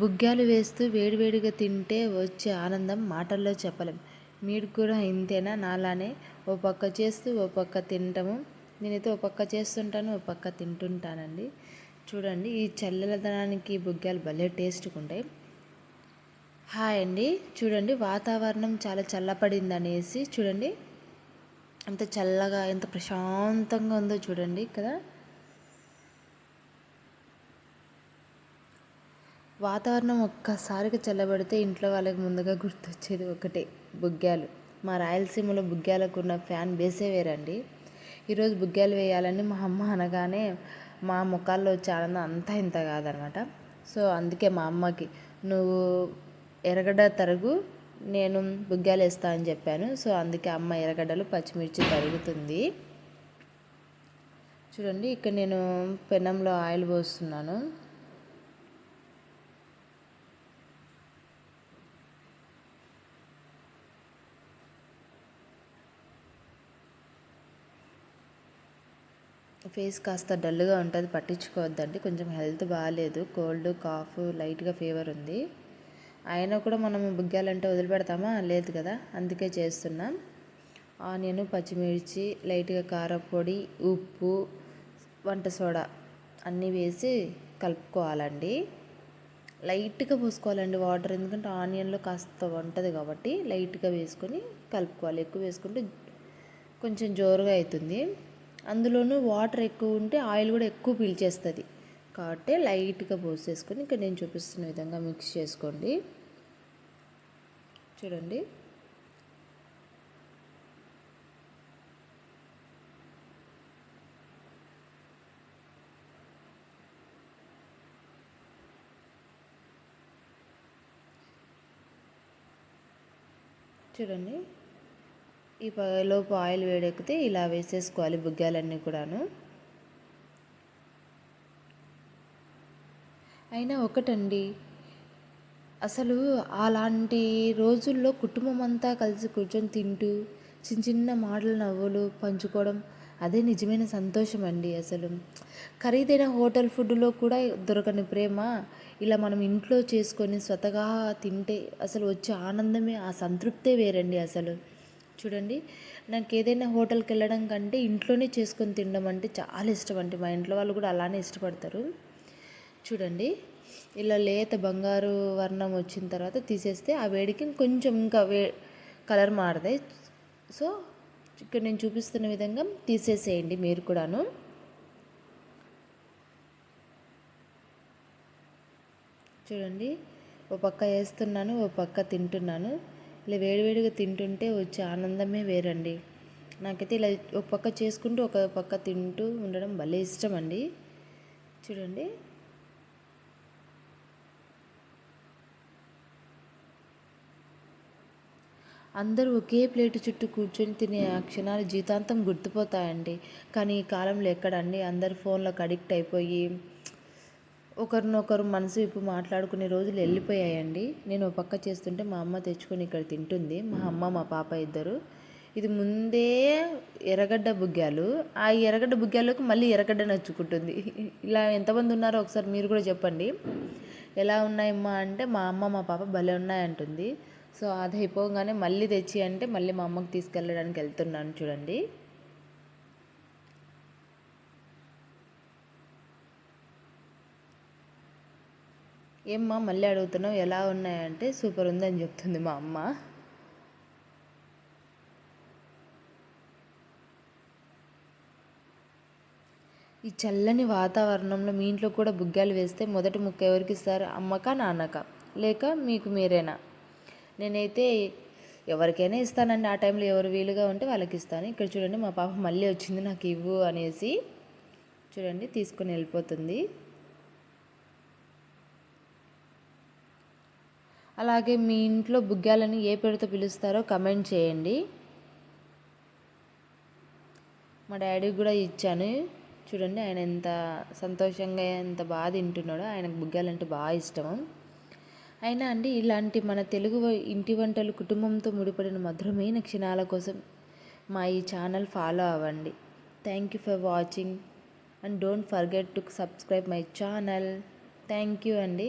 బుగ్గాలు వేస్తూ వేడివేడిగా తింటే వచ్చే ఆనందం మాటల్లో చెప్పలేం. మీరు కూడా ఇంతేనా? నాలానే ఓ పక్క చేస్తూ ఓ పక్క తినటము. నేనైతే ఓ పక్క చేస్తుంటాను, ఓ పక్క తింటుంటానండి. చూడండి, ఈ చల్లదనానికి బుగ్గాలు భలే టేస్ట్గా ఉంటాయి. హాయ్ అండి. చూడండి, వాతావరణం చాలా చల్లపడింది అనేసి చూడండి ఎంత చల్లగా ఎంత ప్రశాంతంగా ఉందో చూడండి కదా. వాతావరణం ఒక్కసారిగా చల్లబడితే ఇంట్లో వాళ్ళకి ముందుగా గుర్తొచ్చేది ఒకటే, బుగ్గాలు. మా రాయలసీమలో బుగ్గాలకు ఉన్న ఫ్యాన్ బేసే వేరండి. ఈరోజు బుగ్గాలు వేయాలని మా అమ్మ అనగానే మా ముఖాల్లో వచ్చే ఆనందం అంతా ఇంత కాదనమాట. సో అందుకే మా అమ్మకి, నువ్వు ఎర్రగడ్డ తరుగు, నేను బుగ్గాలు వేస్తా అని చెప్పాను. సో అందుకే అమ్మ ఎర్రగడ్డలు పచ్చిమిర్చి తరుగుతుంది. చూడండి, ఇక్కడ నేను పెనంలో ఆయిల్ పోస్తున్నాను. ఫేస్ కాస్త డల్గా ఉంటుంది, పట్టించుకోవద్దండి. కొంచెం హెల్త్ బాగాలేదు, కోల్డ్ కాఫ్ లైట్గా ఫీవర్ ఉంది. అయినా కూడా మనం బుగ్గాలంటే వదిలిపెడతామా? లేదు కదా, అందుకే చేస్తున్నాం. ఆనియన్, పచ్చిమిర్చి, లైట్గా కారపొడి, ఉప్పు, వంట సోడా అన్నీ వేసి కలుపుకోవాలండి. లైట్గా పోసుకోవాలండి వాటర్, ఎందుకంటే ఆనియన్లో కాస్త ఉంటుంది కాబట్టి లైట్గా వేసుకొని కలుపుకోవాలి. ఎక్కువ వేసుకుంటే కొంచెం జోరుగా అవుతుంది. అందులోనూ వాటర్ ఎక్కువ ఉంటే ఆయిల్ కూడా ఎక్కువ పీల్చేస్తుంది కాబట్టి లైట్గా పోసేసుకొని ఇక్కడ నేను చూపిస్తున్న విధంగా మిక్స్ చేసుకోండి. చూడండి, చూడండి ఈ లోపు ఆయిల్ వేడెక్కితే ఇలా వేసేసుకోవాలి బుగ్గాలన్నీ కూడాను. అయినా ఒకటండి, అసలు అలాంటి రోజుల్లో కుటుంబం అంతా కలిసి కూర్చొని తింటూ చిన్న చిన్న మాటలు నవ్వులు పంచుకోవడం అదే నిజమైన సంతోషం అండి. అసలు ఖరీదైన హోటల్ ఫుడ్లో కూడా దొరకని ప్రేమ ఇలా మనం ఇంట్లో చేసుకొని స్వతగా తింటే అసలు వచ్చే ఆనందమే, ఆ సంతృప్తే వేరండి అసలు. చూడండి, నాకు ఏదైనా హోటల్కి వెళ్ళడం కంటే ఇంట్లోనే చేసుకొని తినడం అంటే చాలా ఇష్టం అండి. మా ఇంట్లో వాళ్ళు కూడా అలానే ఇష్టపడతారు. చూడండి, ఇలా లేత బంగారు వర్ణం వచ్చిన తర్వాత తీసేస్తే ఆ వేడికి కొంచెం ఇంకా కలర్ మారుతాయి. సో ఇక్కడ నేను చూపిస్తున్న విధంగా తీసేసేయండి మీరు కూడాను. చూడండి, ఓ పక్క వేస్తున్నాను, ఓ పక్క తింటున్నాను. ఇలా వేడివేడిగా తింటుంటే వచ్చే ఆనందమే వేరండి. నాకైతే ఇలా ఒక పక్క చేసుకుంటూ ఒక పక్క తింటూ ఉండడం భలే ఇష్టం అండి. చూడండి, అందరూ ఒకే ప్లేటు చుట్టూ కూర్చొని తినే ఆ క్షణాలు జీవితాంతం గుర్తుపోతాయండి. కానీ ఈ కాలంలో ఎక్కడండి, అందరు ఫోన్లకు అడిక్ట్ అయిపోయి ఒకరినొకరు మనసు విప్పి మాట్లాడుకునే రోజులు వెళ్ళిపోయాయండి. నేను ఒక పక్క చేస్తుంటే మా అమ్మ తెచ్చుకొని ఇక్కడ తింటుంది, మా అమ్మ మా పాప ఇద్దరు. ఇది ముందే ఎర్రగడ్డ బుగ్గాలు, ఆ ఎర్రగడ్డ బుగ్గాలకు మళ్ళీ ఎర్రగడ్డ నచ్చుకుంటుంది. ఇలా ఎంతమంది ఉన్నారో ఒకసారి మీరు కూడా చెప్పండి. ఎలా ఉన్నాయమ్మా అంటే మా అమ్మ మా పాప భలే ఉన్నాయంటుంది. సో అది అయిపోగానే మళ్ళీ తెచ్చి అంటే మళ్ళీ మా అమ్మకి తీసుకెళ్ళడానికి వెళ్తున్నాను. చూడండి, ఏమ్మా మళ్ళీ అడుగుతున్నావు ఎలా ఉన్నాయంటే సూపర్ ఉందని చెప్తుంది మా అమ్మ. ఈ చల్లని వాతావరణంలో మీ ఇంట్లో కూడా బుగ్గాలు వేస్తే మొదటి ముక్క ఎవరికి ఇస్తారు? అమ్మకా నాన్నక, లేక మీకు మీరేనా? నేనైతే ఎవరికైనా ఇస్తానండి. ఆ టైంలో ఎవరు వీలుగా ఉంటే వాళ్ళకి ఇస్తాను. ఇక్కడ చూడండి, మా పాప మళ్ళీ వచ్చింది నాకు ఇవ్వు అనేసి. చూడండి, తీసుకొని వెళ్ళిపోతుంది. అలాగే మీ ఇంట్లో బుగ్గాలని ఏ పేరుతో పిలుస్తారో కమెంట్ చేయండి. మా డాడీకి కూడా ఇచ్చాను. చూడండి, ఆయన ఎంత సంతోషంగా ఎంత బాగా తింటున్నాడో. ఆయనకు బుగ్గాలంటే బాగా ఇష్టము. అయినా అండి, ఇలాంటి మన తెలుగు ఇంటి వంటలు కుటుంబంతో ముడిపడిన మధురమైన క్షణాల కోసం మా ఈ ఛానల్ ఫాలో అవ్వండి. Thank you for watching and don't forget to subscribe my channel. Thank you అండి.